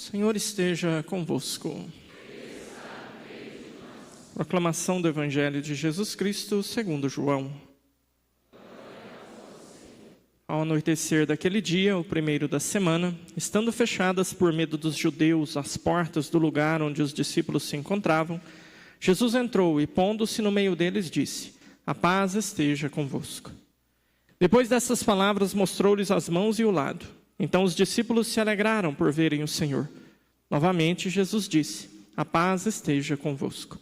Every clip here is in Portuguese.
Senhor esteja convosco. Proclamação do Evangelho de Jesus Cristo segundo João. Ao anoitecer daquele dia, o primeiro da semana, estando fechadas por medo dos judeus as portas do lugar onde os discípulos se encontravam, Jesus entrou e, pondo-se no meio deles, disse: "A paz esteja convosco." Depois dessas palavras, mostrou-lhes as mãos e o lado. Então os discípulos se alegraram por verem o Senhor. Novamente Jesus disse: "A paz esteja convosco.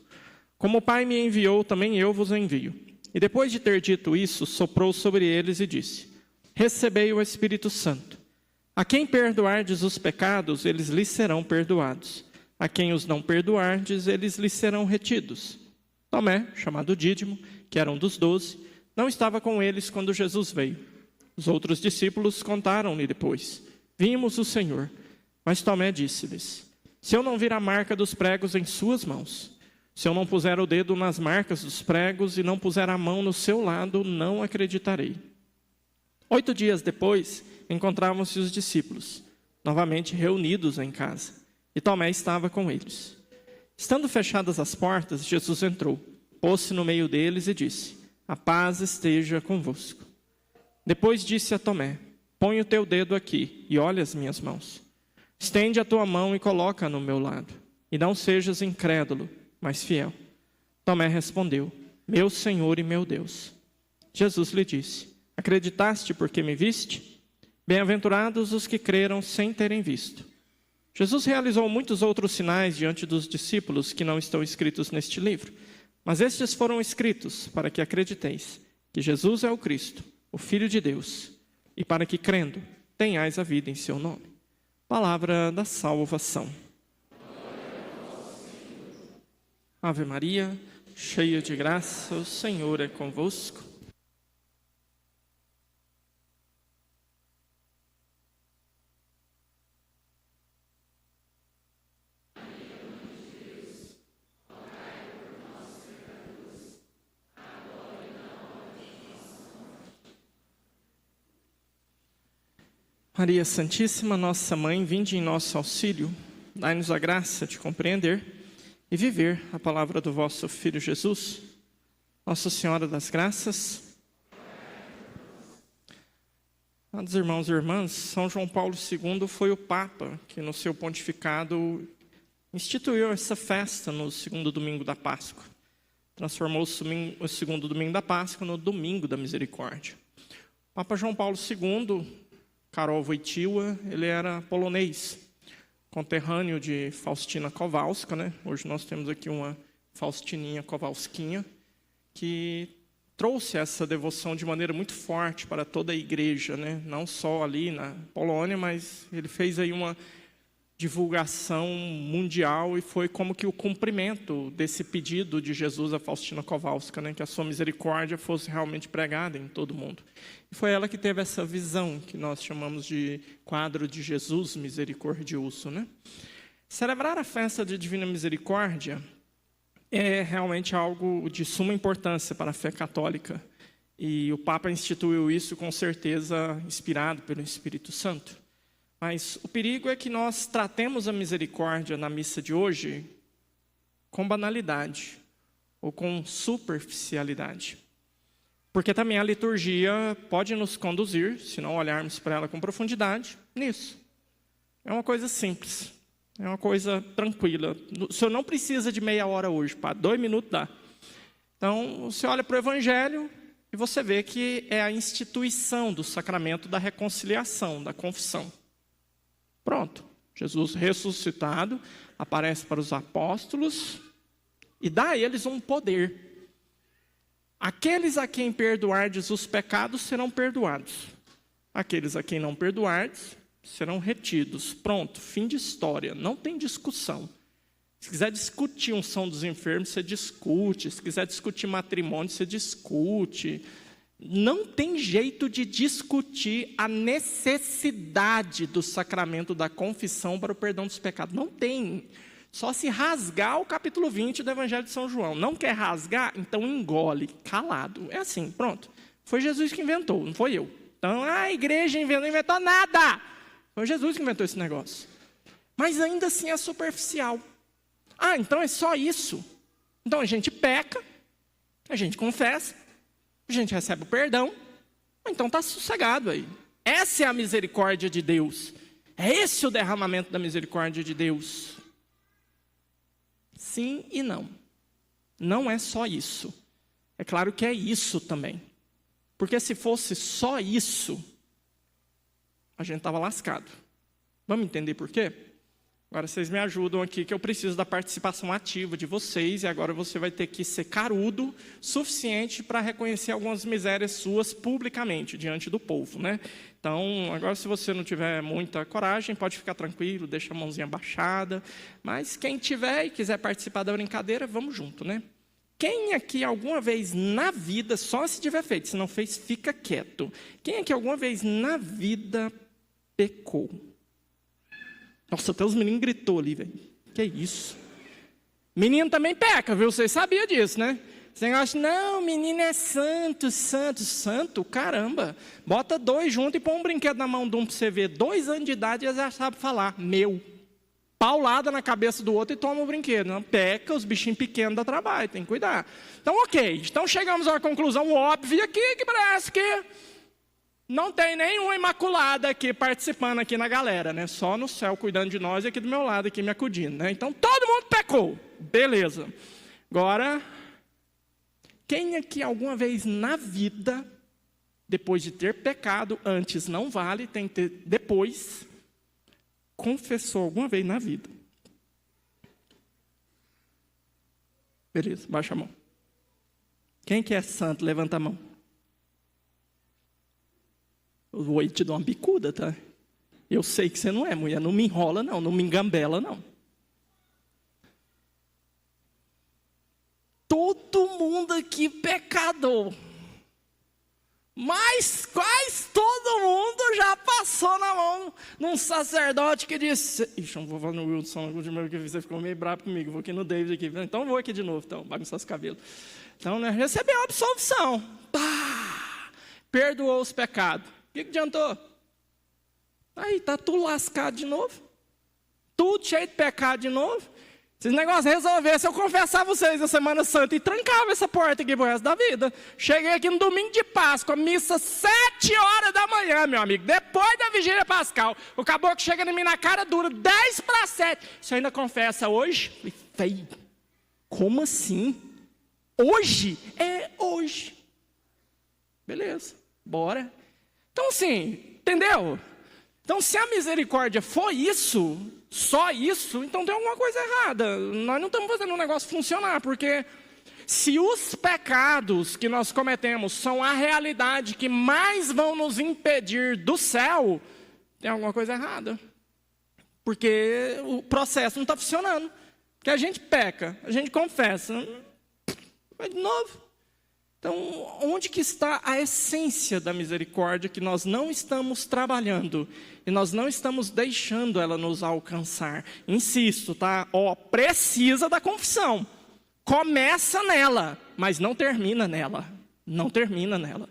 Como o Pai me enviou, também eu vos envio." E depois de ter dito isso, soprou sobre eles e disse: "Recebei o Espírito Santo. A quem perdoardes os pecados, eles lhes serão perdoados. A quem os não perdoardes, eles lhes serão retidos." Tomé, chamado Dídimo, que era um dos 12, não estava com eles quando Jesus veio. Os outros discípulos contaram-lhe depois: "Vimos o Senhor." Mas Tomé disse-lhes: "Se eu não vir a marca dos pregos em suas mãos, se eu não puser o dedo nas marcas dos pregos e não puser a mão no seu lado, não acreditarei." 8 dias depois, encontravam-se os discípulos, novamente reunidos em casa, e Tomé estava com eles. Estando fechadas as portas, Jesus entrou, pôs-se no meio deles e disse: "A paz esteja convosco." Depois disse a Tomé: "Põe o teu dedo aqui e olha as minhas mãos. Estende a tua mão e coloca-a no meu lado. E não sejas incrédulo, mas fiel." Tomé respondeu: "Meu Senhor e meu Deus." Jesus lhe disse: "Acreditaste porque me viste? Bem-aventurados os que creram sem terem visto." Jesus realizou muitos outros sinais diante dos discípulos que não estão escritos neste livro, mas estes foram escritos para que acrediteis que Jesus é o Cristo, o Filho de Deus, e para que, crendo, tenhais a vida em seu nome. Palavra da salvação. Ave Maria, cheia de graça, o Senhor é convosco. Maria Santíssima, nossa Mãe, vinde em nosso auxílio, dai-nos a graça de compreender e viver a palavra do vosso Filho Jesus. Nossa Senhora das Graças. Amados irmãos e irmãs, São João Paulo II foi o Papa que no seu pontificado instituiu essa festa no segundo domingo da Páscoa. Transformou o segundo domingo da Páscoa no domingo da Misericórdia. O Papa João Paulo II, Karol Wojtyła, ele era polonês, conterrâneo de Faustina Kowalska, né? Hoje nós temos aqui uma Faustininha Kowalskinha, que trouxe essa devoção de maneira muito forte para toda a igreja, né? Não só ali na Polônia, mas ele fez aí uma divulgação mundial e foi como que o cumprimento desse pedido de Jesus a Faustina Kowalska, né? Que a sua misericórdia fosse realmente pregada em todo o mundo. E foi ela que teve essa visão que nós chamamos de quadro de Jesus misericordioso, né? Celebrar a festa de Divina Misericórdia é realmente algo de suma importância para a fé católica. E o Papa instituiu isso com certeza inspirado pelo Espírito Santo. Mas o perigo é que nós tratemos a misericórdia na missa de hoje com banalidade ou com superficialidade. Porque também a liturgia pode nos conduzir, se não olharmos para ela com profundidade, nisso. É uma coisa simples, é uma coisa tranquila. O senhor não precisa de meia hora hoje, para 2 minutos dá. Então, você olha para o Evangelho e você vê que é a instituição do sacramento da reconciliação, da confissão. Pronto, Jesus ressuscitado, aparece para os apóstolos e dá a eles um poder. Aqueles a quem perdoardes os pecados serão perdoados. Aqueles a quem não perdoardes serão retidos. Pronto, fim de história, não tem discussão. Se quiser discutir unção dos enfermos, você discute. Se quiser discutir matrimônio, você discute. Não tem jeito de discutir a necessidade do sacramento da confissão para o perdão dos pecados. Não tem. Só se rasgar o capítulo 20 do Evangelho de São João. Não quer rasgar? Então engole, calado. É assim, pronto. Foi Jesus que inventou, não foi eu. Então a igreja inventou nada. Foi Jesus que inventou esse negócio. mas ainda assim é superficial. Ah, então é só isso. Então a gente peca, a gente confessa, a gente recebe o perdão, então está sossegado aí. Essa é a misericórdia de Deus. É esse o derramamento da misericórdia de Deus. Sim e não. Não é só isso. É claro que é isso também. Porque se fosse só isso, a gente estava lascado. Vamos entender por quê? Agora vocês me ajudam aqui, que eu preciso da participação ativa de vocês, e agora você vai ter que ser carudo suficiente para reconhecer algumas misérias suas publicamente, diante do povo, né? Então, agora se você não tiver muita coragem, pode ficar tranquilo, deixa a mãozinha baixada, mas quem tiver e quiser participar da brincadeira, vamos junto, né? Quem aqui alguma vez na vida, só se tiver feito, se não fez, fica quieto. Quem aqui alguma vez na vida pecou? Nossa, até os meninos gritou ali, velho. Que isso? Menino também peca, viu? Vocês sabiam disso, né? Esse negócio, não, menino é santo, santo, santo, caramba. Bota dois juntos e põe um brinquedo na mão de um para você ver. 2 anos de idade e já sabe falar, meu. Paulada na cabeça do outro e toma o brinquedo. Não, peca, os bichinhos pequenos dá trabalho, tem que cuidar. Então, ok. Então, chegamos a uma conclusão óbvia aqui, que parece que não tem nenhuma imaculada aqui participando aqui na galera, né? Só no céu cuidando de nós e aqui do meu lado, aqui me acudindo, né? Então, todo mundo pecou. Beleza. Agora, quem aqui alguma vez na vida, depois de ter pecado, antes não vale, tem que ter depois, confessou alguma vez na vida? Beleza, baixa a mão. Quem que é santo, levanta a mão. Eu vou te dar uma bicuda, tá? Eu sei que você não é, mulher. Não me enrola, não. Não me engambela, não. Todo mundo aqui pecador. Mas quase todo mundo já passou na mão num sacerdote que disse... Ixi, eu não vou falar no Wilson, que você ficou meio bravo comigo. Vou aqui no David aqui. Então vou aqui de novo, então, bagunçar os cabelos. Então, né, recebeu a absolvição. Pá! Perdoou os pecados. O que adiantou? Aí, está tudo lascado de novo. Tudo cheio de pecado de novo. Se esse negócio resolvesse, eu confessar a vocês na Semana Santa e trancava essa porta aqui pro resto da vida. Cheguei aqui no domingo de Páscoa, missa 7 horas da manhã, meu amigo. Depois da vigília pascal. O caboclo chega em mim na cara dura, 10 para 7. Você ainda confessa hoje? Feio. Como assim? Hoje? É hoje. Beleza, bora. Então, assim, entendeu? Então, se a misericórdia for isso, só isso, então tem alguma coisa errada. Nós não estamos fazendo o negócio funcionar, porque se os pecados que nós cometemos são a realidade que mais vão nos impedir do céu, tem alguma coisa errada. Porque o processo não está funcionando. Porque a gente peca, a gente confessa, vai de novo. Então, onde que está a essência da misericórdia que nós não estamos trabalhando e nós não estamos deixando ela nos alcançar? Insisto, tá? Precisa da confissão. Começa nela, mas não termina nela. Não termina nela.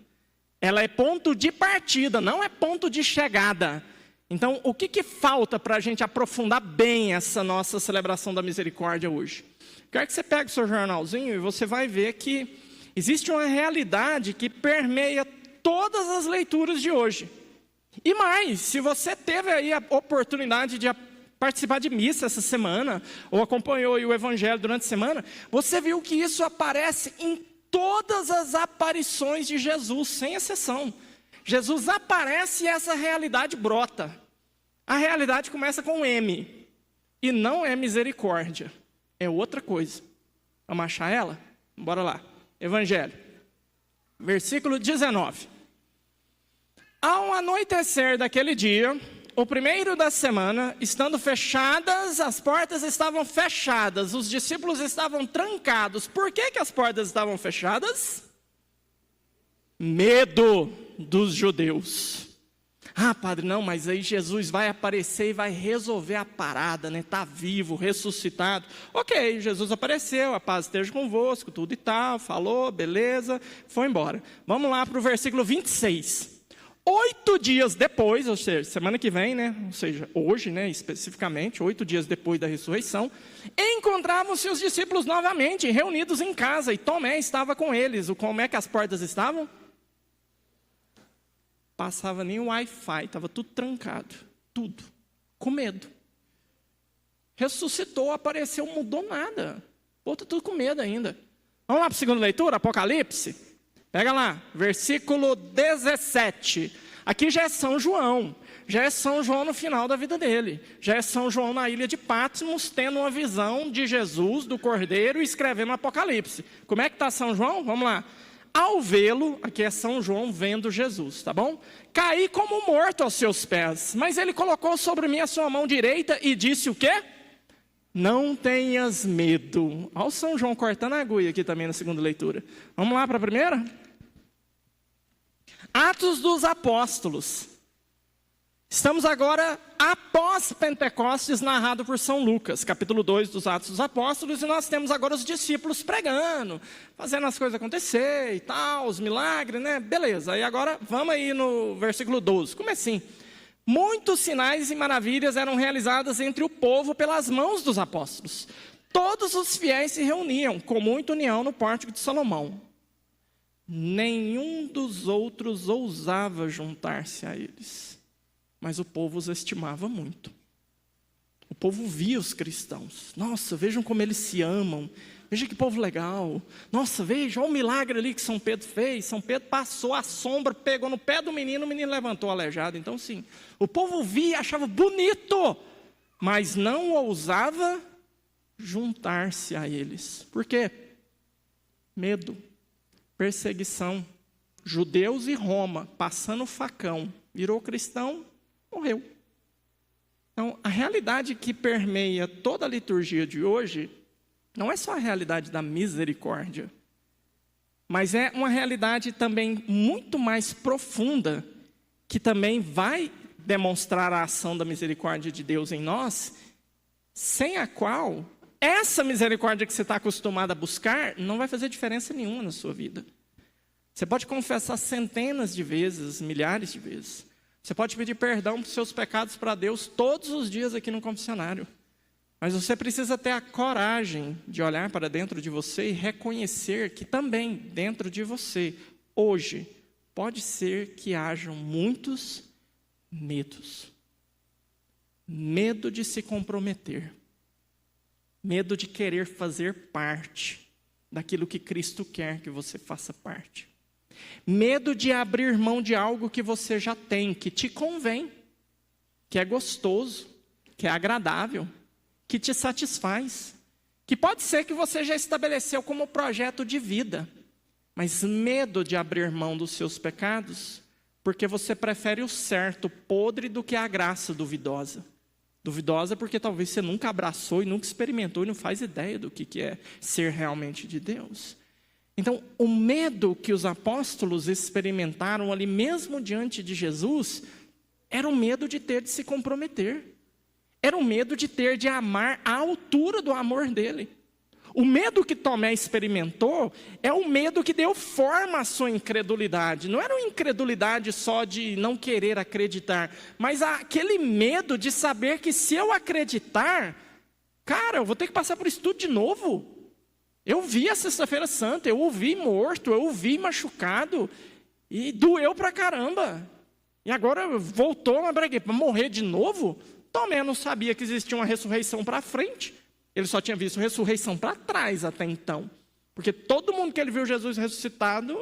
Ela é ponto de partida, não é ponto de chegada. Então, o que falta para a gente aprofundar bem essa nossa celebração da misericórdia hoje? Quero que você pegue o seu jornalzinho e você vai ver que existe uma realidade que permeia todas as leituras de hoje. E mais, se você teve aí a oportunidade de participar de missa essa semana, ou acompanhou aí o Evangelho durante a semana, você viu que isso aparece em todas as aparições de Jesus, sem exceção. Jesus aparece e essa realidade brota. A realidade começa com M. E não é misericórdia, é outra coisa. Vamos achar ela? Bora lá. Evangelho, versículo 19. Ao anoitecer daquele dia, o primeiro da semana, estando fechadas, as portas estavam fechadas, os discípulos estavam trancados. Por que as portas estavam fechadas? Medo dos judeus. Ah, padre, não, mas aí Jesus vai aparecer e vai resolver a parada, né? Está vivo, ressuscitado. Ok, Jesus apareceu, a paz esteja convosco, tudo e tal, falou, beleza, foi embora. Vamos lá para o versículo 26. 8 dias depois, ou seja, semana que vem, né? Ou seja, hoje, né, especificamente, 8 dias depois da ressurreição, encontravam-se os discípulos novamente reunidos em casa, e Tomé estava com eles. Como é que as portas estavam? Passava nem o Wi-Fi, estava tudo trancado, tudo, com medo. Ressuscitou, apareceu, mudou nada. Pô, está tudo com medo ainda. Vamos lá para a segunda leitura, Apocalipse. Pega lá, versículo 17. Aqui já é São João. Já é São João no final da vida dele. Já é São João na ilha de Patmos, tendo uma visão de Jesus, do Cordeiro, e escrevendo o Apocalipse. Como é que está São João? Vamos lá. Ao vê-lo, aqui é São João vendo Jesus, tá bom? Caí como morto aos seus pés, mas ele colocou sobre mim a sua mão direita e disse o quê? Não tenhas medo. Olha o São João cortando a agulha aqui também na segunda leitura. Vamos lá para a primeira? Atos dos Apóstolos. Estamos agora após Pentecostes, narrado por São Lucas, capítulo 2 dos Atos dos Apóstolos, e nós temos agora os discípulos pregando, fazendo as coisas acontecer e tal, os milagres, né? Beleza, aí agora vamos aí no versículo 12, como é assim? Muitos sinais e maravilhas eram realizados entre o povo pelas mãos dos apóstolos. Todos os fiéis se reuniam com muita união no pórtico de Salomão. Nenhum dos outros ousava juntar-se a eles, mas o povo os estimava muito. O povo via os cristãos. Nossa, vejam como eles se amam. Veja que povo legal. Nossa, veja, olha o milagre ali que São Pedro fez. São Pedro passou a sombra, pegou no pé do menino, o menino levantou aleijado. Então sim, o povo via e achava bonito, mas não ousava juntar-se a eles. Por quê? Medo, perseguição. Judeus e Roma, passando o facão. Virou cristão, morreu. Então, a realidade que permeia toda a liturgia de hoje não é só a realidade da misericórdia, mas é uma realidade também muito mais profunda, que também vai demonstrar a ação da misericórdia de Deus em nós, sem a qual essa misericórdia que você está acostumado a buscar não vai fazer diferença nenhuma na sua vida. Você pode confessar centenas de vezes, milhares de vezes. Você pode pedir perdão por seus pecados para Deus todos os dias aqui no confessionário. Mas você precisa ter a coragem de olhar para dentro de você e reconhecer que também dentro de você, hoje, pode ser que hajam muitos medos. Medo de se comprometer. Medo de querer fazer parte daquilo que Cristo quer que você faça parte. Medo de abrir mão de algo que você já tem, que te convém, que é gostoso, que é agradável, que te satisfaz, que pode ser que você já estabeleceu como projeto de vida, mas medo de abrir mão dos seus pecados, porque você prefere o certo podre do que a graça duvidosa. Duvidosa porque talvez você nunca abraçou e nunca experimentou e não faz ideia do que é ser realmente de Deus. Então, o medo que os apóstolos experimentaram ali mesmo diante de Jesus, era o medo de ter de se comprometer. Era o medo de ter de amar à altura do amor dele. O medo que Tomé experimentou é o medo que deu forma à sua incredulidade. Não era uma incredulidade só de não querer acreditar, mas aquele medo de saber que se eu acreditar, cara, eu vou ter que passar por isso tudo de novo. Eu vi a Sexta-feira Santa, eu o vi morto, eu o vi machucado, e doeu pra caramba. E agora voltou para morrer de novo? Tomé não sabia que existia uma ressurreição para frente. Ele só tinha visto ressurreição para trás até então. Porque todo mundo que ele viu Jesus ressuscitado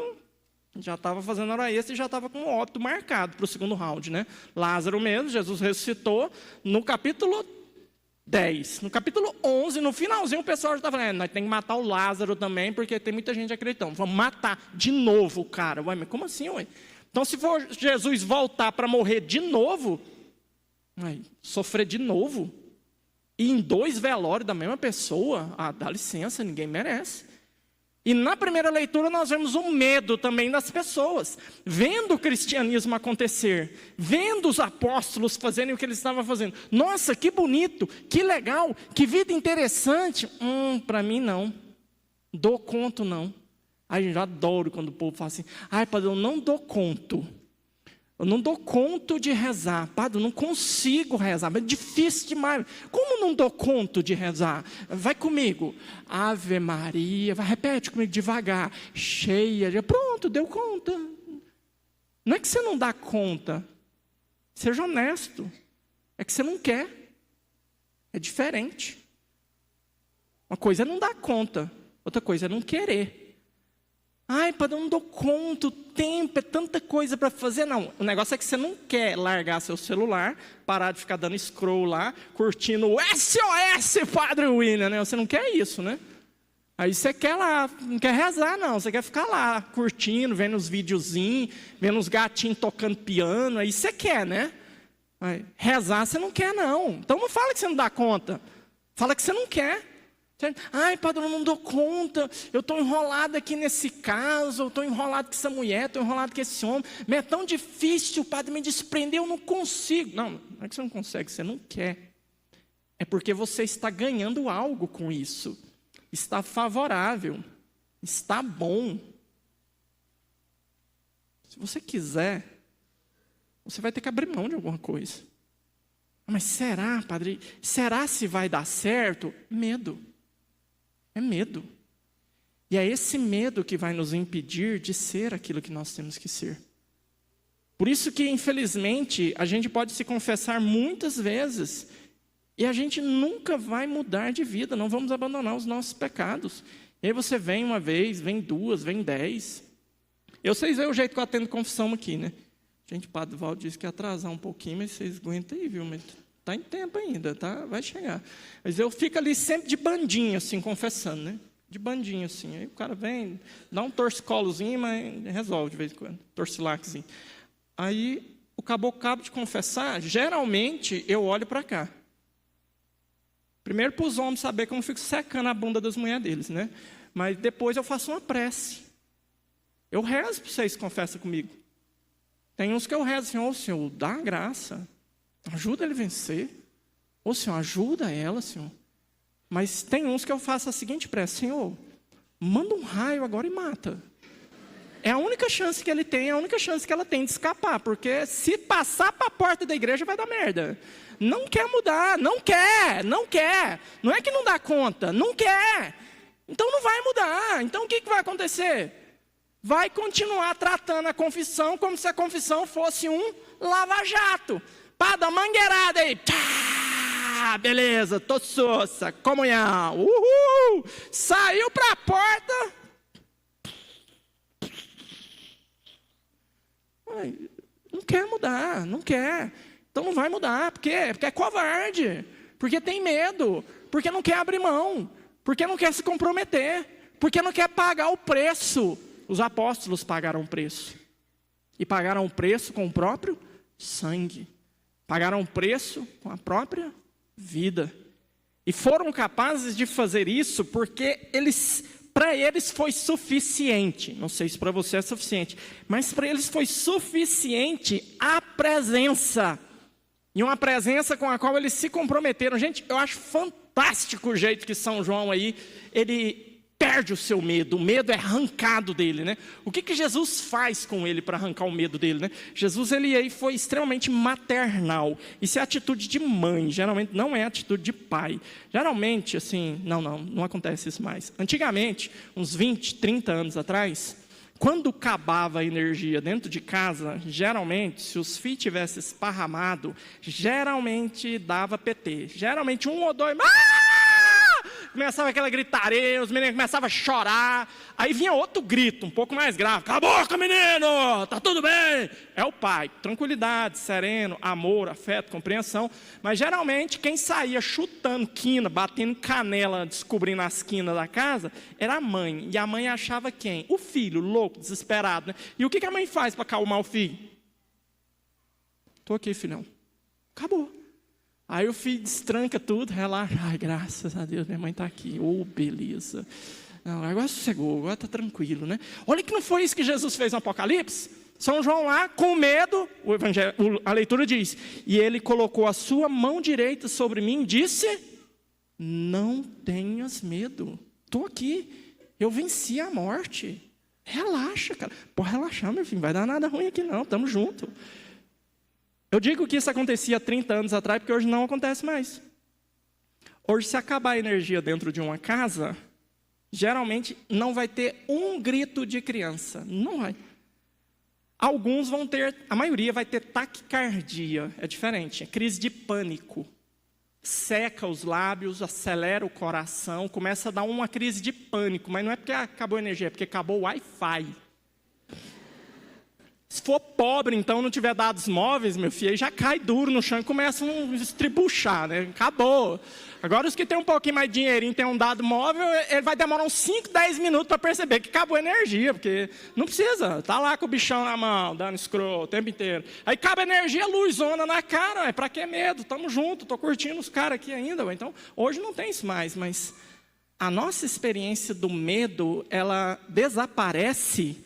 já estava fazendo hora extra e já estava com o óbito marcado para o segundo round, né? Lázaro mesmo, Jesus ressuscitou no capítulo 10. No capítulo 11, no finalzinho, o pessoal já estava falando, nós temos que matar o Lázaro também, porque tem muita gente acreditando. Vamos matar de novo o cara. Ué, mas como assim, ué? Então, se for Jesus voltar para morrer de novo, sofrer de novo, e em 2 velórios da mesma pessoa, dá licença, ninguém merece. E na primeira leitura nós vemos o medo também das pessoas, vendo o cristianismo acontecer, vendo os apóstolos fazerem o que eles estavam fazendo. Nossa, que bonito, que legal, que vida interessante. Para mim não, dou conto não. Eu adoro quando o povo fala assim, padre, eu não dou conto. Eu não dou conta de rezar. Padre, eu não consigo rezar, mas é difícil demais. Como não dou conta de rezar? Vai comigo. Ave Maria, repete comigo devagar. Cheia, pronto, deu conta. Não é que você não dá conta. Seja honesto. É que você não quer. É diferente. Uma coisa é não dar conta. Outra coisa é não querer. Ai, padre, eu não dou conta, o tempo, é tanta coisa para fazer. Não, o negócio é que você não quer largar seu celular, parar de ficar dando scroll lá, curtindo o SOS Padre William, né? Você não quer isso, né? Aí você quer lá, não quer rezar não, você quer ficar lá, curtindo, vendo os videozinhos, vendo os gatinhos tocando piano, aí você quer, né? Aí, rezar você não quer não, então não fala que você não dá conta, fala que você não quer. Ai, padre, eu não dou conta, eu estou enrolado aqui nesse caso, eu estou enrolado com essa mulher, estou enrolado com esse homem, mas é tão difícil, o padre me desprender, eu não consigo. Não, não é que você não consegue, você não quer. É porque você está ganhando algo com isso. Está favorável, está bom. Se você quiser, você vai ter que abrir mão de alguma coisa. Mas será, padre? Será se vai dar certo? Medo. É medo. E é esse medo que vai nos impedir de ser aquilo que nós temos que ser. Por isso que, infelizmente, a gente pode se confessar muitas vezes e a gente nunca vai mudar de vida, não vamos abandonar os nossos pecados. E aí você vem uma vez, vem duas, vem 10. Vocês veem o jeito que eu atendo confissão aqui, né? Gente, o Padre Valdo disse que ia atrasar um pouquinho, mas vocês aguentam aí, viu? Mas está em tempo ainda, tá? Vai chegar. Mas eu fico ali sempre de bandinho, assim, confessando, né? De bandinho, assim. Aí o cara vem, dá um torcicolozinho, mas resolve de vez em quando. Torcilaquezinho. Aí, o caboclo acaba de confessar, geralmente eu olho para cá. Primeiro para os homens saber como eu fico secando a bunda das mulheres deles, né? Mas depois eu faço uma prece. Eu rezo para vocês que confessam comigo. Tem uns que eu rezo assim, ô Senhor, dá graça. Ajuda ele a vencer. Ô Senhor, ajuda ela, Senhor. Mas tem uns que eu faço a seguinte prece: Senhor, manda um raio agora e mata. É a única chance que ele tem, é a única chance que ela tem de escapar. Porque se passar para a porta da igreja vai dar merda. Não quer mudar, não quer. Não é que não dá conta, não quer. Então não vai mudar. Então o que vai acontecer? Vai continuar tratando a confissão como se a confissão fosse um lava-jato. Pá, dá uma mangueirada aí. Tchá, beleza, tô sossa, comunhão. Uhul! Saiu para a porta. Não quer mudar, não quer. Então não vai mudar. Por quê? Porque é covarde. Porque tem medo. Porque não quer abrir mão. Porque não quer se comprometer. Porque não quer pagar o preço. Os apóstolos pagaram o preço. E pagaram o preço com o próprio sangue. Pagaram o preço com a própria vida. E foram capazes de fazer isso porque para eles foi suficiente. Não sei se para você é suficiente. Mas para eles foi suficiente a presença. E uma presença com a qual eles se comprometeram. Gente, eu acho fantástico o jeito que São João aí, ele perde o seu medo. O medo é arrancado dele, né? O que Jesus faz com ele para arrancar o medo dele, né? Jesus, ele aí foi extremamente maternal. Isso é atitude de mãe, geralmente não é atitude de pai. Geralmente, assim, não acontece isso mais. Antigamente, uns 20, 30 anos atrás, quando acabava a energia dentro de casa, geralmente, se os filhos tivessem esparramado, geralmente dava PT. Geralmente um ou dois... Começava aquela gritareira, os meninos começavam a chorar. Aí vinha outro grito, um pouco mais grave. Cala a boca, menino! Tá tudo bem! É o pai. Tranquilidade, sereno, amor, afeto, compreensão. Mas geralmente quem saía chutando quina, batendo canela, descobrindo as quinas da casa, era a mãe. E a mãe achava quem? O filho, louco, desesperado, né? E o que a mãe faz para acalmar o filho? Tô aqui, filhão. Acabou. Aí o filho destranca tudo, relaxa. Ai, graças a Deus, minha mãe está aqui. Oh, beleza. Não, agora sossegou, agora está tranquilo, né? Olha que não foi isso que Jesus fez no Apocalipse. São João lá, com medo, a leitura diz, e ele colocou a sua mão direita sobre mim e disse, não tenhas medo. Estou aqui, eu venci a morte. Relaxa, cara. Pode relaxar, meu filho, não vai dar nada ruim aqui não, estamos juntos. Eu digo que isso acontecia há 30 anos atrás, porque hoje não acontece mais. Hoje, se acabar a energia dentro de uma casa, geralmente não vai ter um grito de criança. Não vai. Alguns vão ter, a maioria vai ter taquicardia. É diferente, é crise de pânico. Seca os lábios, acelera o coração, começa a dar uma crise de pânico. Mas não é porque acabou a energia, é porque acabou o Wi-Fi. Se for pobre, então, não tiver dados móveis, meu filho, aí já cai duro no chão e começa a estribuchar, né? Acabou. Agora, os que tem um pouquinho mais de dinheirinho, tem um dado móvel, ele vai demorar uns 5, 10 minutos para perceber que acabou a energia, porque não precisa, tá lá com o bichão na mão, dando scroll o tempo inteiro. Aí acaba a energia, luzona na cara, para que medo? Tamo junto, tô curtindo os caras aqui ainda. Então, hoje não tem isso mais, mas a nossa experiência do medo, ela desaparece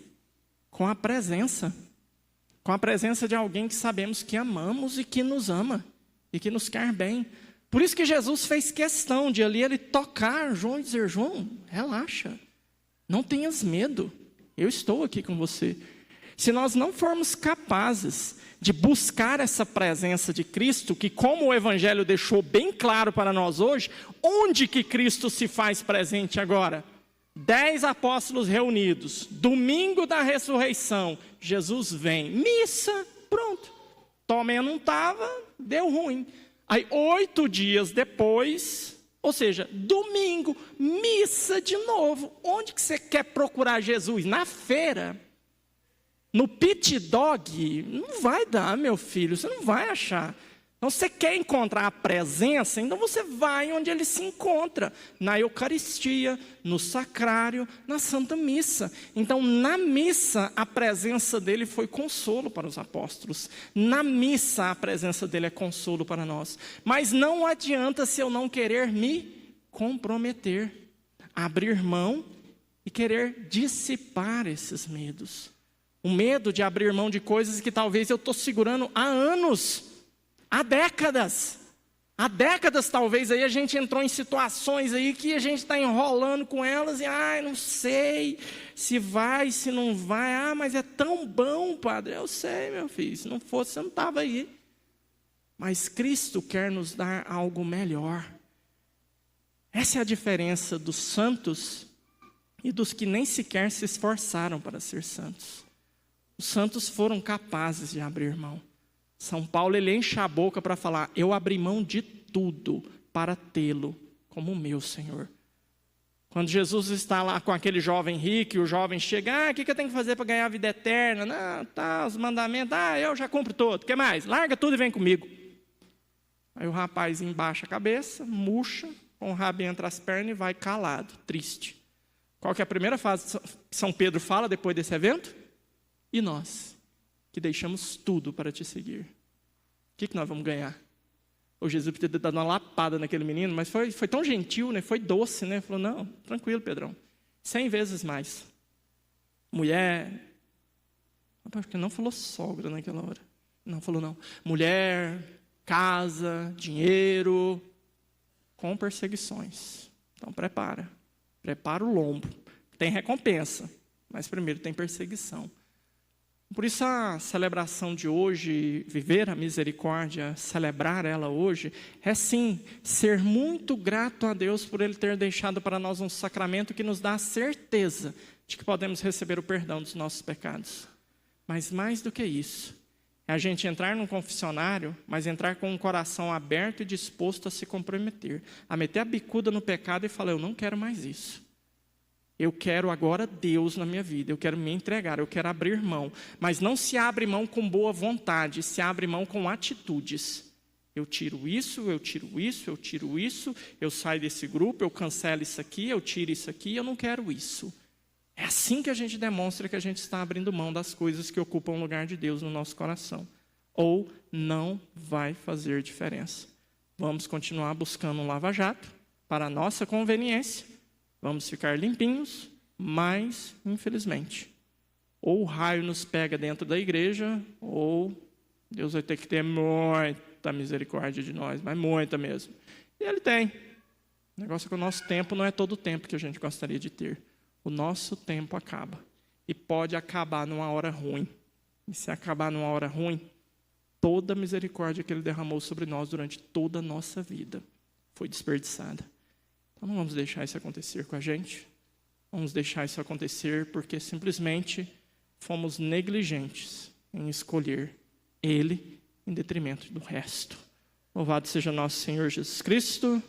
com a presença. Com a presença de alguém que sabemos que amamos e que nos ama e que nos quer bem. Por isso que Jesus fez questão de ali ele tocar João e dizer: João, relaxa, não tenhas medo, eu estou aqui com você. Se nós não formos capazes de buscar essa presença de Cristo, que como o Evangelho deixou bem claro para nós hoje, onde que Cristo se faz presente agora? 10 apóstolos reunidos, domingo da ressurreição, Jesus vem, missa, pronto. Tomé não estava, deu ruim. Aí 8 dias depois, ou seja, domingo, missa de novo. Onde que você quer procurar Jesus? Na feira? No pit dog? Não vai dar, meu filho, você não vai achar. Então, você quer encontrar a presença, então você vai onde ele se encontra. Na Eucaristia, no sacrário, na Santa Missa. Então, na missa, a presença dele foi consolo para os apóstolos. Na missa, a presença dele é consolo para nós. Mas não adianta se eu não querer me comprometer. Abrir mão e querer dissipar esses medos. O medo de abrir mão de coisas que talvez eu estou segurando há anos. Há décadas talvez aí a gente entrou em situações aí que a gente está enrolando com elas e não sei se vai, se não vai, mas é tão bom, padre. Eu sei, meu filho, se não fosse você não estava aí. Mas Cristo quer nos dar algo melhor. Essa é a diferença dos santos e dos que nem sequer se esforçaram para ser santos. Os santos foram capazes de abrir mão. São Paulo, ele enche a boca para falar: eu abri mão de tudo para tê-lo como meu Senhor. Quando Jesus está lá com aquele jovem rico, e o jovem chega: o que eu tenho que fazer para ganhar a vida eterna? Não, tá, os mandamentos, eu já cumpro todo, o que mais? Larga tudo e vem comigo. Aí o rapaz embaixa a cabeça, murcha, com o rabo entre as pernas e vai calado, triste. Qual que é a primeira frase que São Pedro fala depois desse evento? E nós, que deixamos tudo para te seguir, o que nós vamos ganhar? O Jesus podia ter dado uma lapada naquele menino, mas foi tão gentil, né? Foi doce, né? Falou: não, tranquilo, Pedrão, 100 vezes mais. Mulher, acho que não falou sogra naquela hora, não falou não. Mulher, casa, dinheiro, com perseguições. Então prepara o lombo, tem recompensa, mas primeiro tem perseguição. Por isso a celebração de hoje, viver a misericórdia, celebrar ela hoje, é sim, ser muito grato a Deus por Ele ter deixado para nós um sacramento que nos dá a certeza de que podemos receber o perdão dos nossos pecados. Mas mais do que isso, é a gente entrar num confessionário, mas entrar com um coração aberto e disposto a se comprometer, a meter a bicuda no pecado e falar: eu não quero mais isso. Eu quero agora Deus na minha vida, eu quero me entregar, eu quero abrir mão. Mas não se abre mão com boa vontade, se abre mão com atitudes. Eu tiro isso, eu tiro isso, eu tiro isso, eu saio desse grupo, eu cancelo isso aqui, eu tiro isso aqui, eu não quero isso. É assim que a gente demonstra que a gente está abrindo mão das coisas que ocupam o lugar de Deus no nosso coração. Ou não vai fazer diferença. Vamos continuar buscando um lava-jato para a nossa conveniência. Vamos ficar limpinhos, mas, infelizmente, ou o raio nos pega dentro da igreja, ou Deus vai ter que ter muita misericórdia de nós, mas muita mesmo. E Ele tem. O negócio é que o nosso tempo não é todo o tempo que a gente gostaria de ter. O nosso tempo acaba. E pode acabar numa hora ruim. E se acabar numa hora ruim, toda a misericórdia que Ele derramou sobre nós durante toda a nossa vida foi desperdiçada. Então não vamos deixar isso acontecer com a gente. Vamos deixar isso acontecer porque simplesmente fomos negligentes em escolher Ele em detrimento do resto. Louvado seja nosso Senhor Jesus Cristo.